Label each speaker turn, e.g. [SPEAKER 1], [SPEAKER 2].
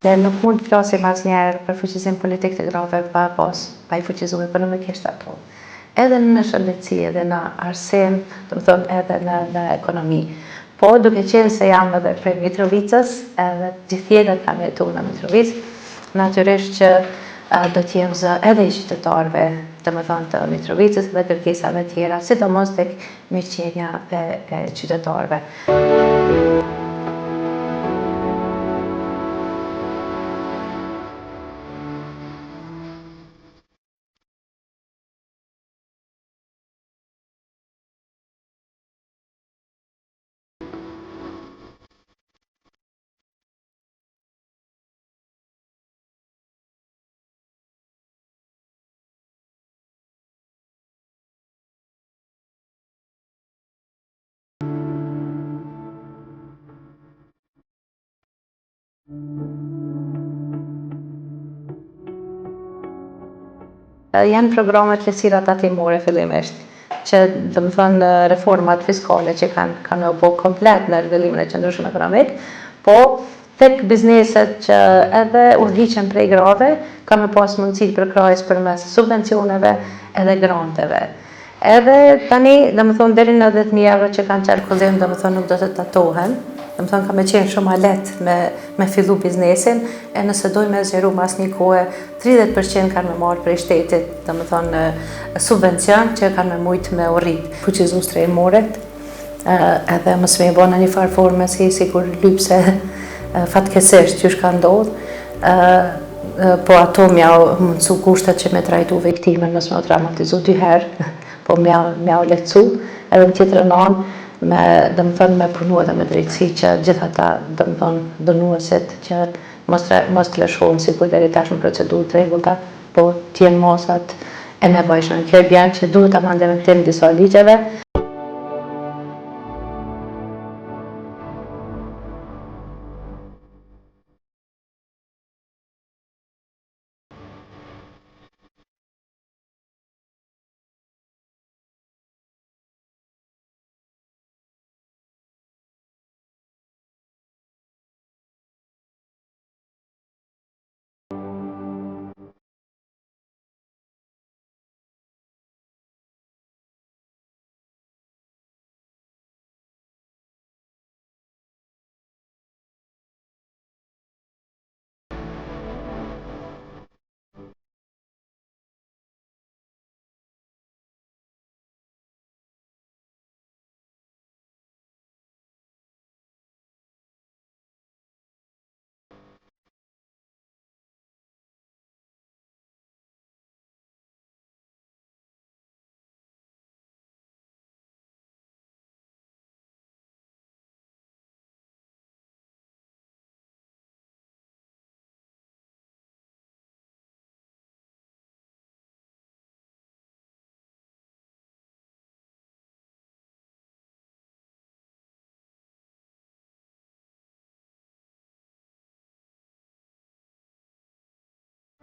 [SPEAKER 1] Dhe nuk mund të flasim asnjëherë për fuqizim politik të grave pa i fuqizuar ekonomikisht ato. Edhe në shëndetësi, edhe në arsim, edhe në ekonomi. Po, duke qenë se jam edhe prej Mitrovicës, edhe gjithë jetën kam jetuar në Mitrovicë, natyrisht që do t'jem zë edhe i qytetarëve, të Mitrovicës dhe kërkesave tjera, sidomos tek mirëqenia e qytetarëve. Janë programet lehtësirat tatimore fillimisht, që reformat fiskale që kanë u bë komplet në zhvillimin e qëndrueshëm ekonomik, po tek bizneset që edhe udhëhiqen prej grave, kanë pas mundësi përkrahjes përmes subvencioneve edhe granteve. Edhe tani, deri në 10.000 euro që kanë qarkullim, nuk do të tatohen. Ka me qenë shumë lehtë me fillu biznesin, e nëse dojmë me zgjeru mas një kohë, 30% kanë me marrë prej shtetit, subvencion që kanë me mujtë me urrit. Fuqizu strehimoret, edhe mos me i bo në një farë forme si kur lypse fatkesisht që shka ndodhë, po ato mja mundësu kushtet që me trajtu viktimen, nësë me o traumatizu 2 herë, po mja u lehtësu, edhe në tjetër anë, me punu edhe me drejtësi që gjitha ta dënuesit që mos të lëshohen si kur deri tash në procedurë të rregullta, po t'jenë mosat e nevojshme. Kjo bjen që duhet ta mandem disa ligjeve.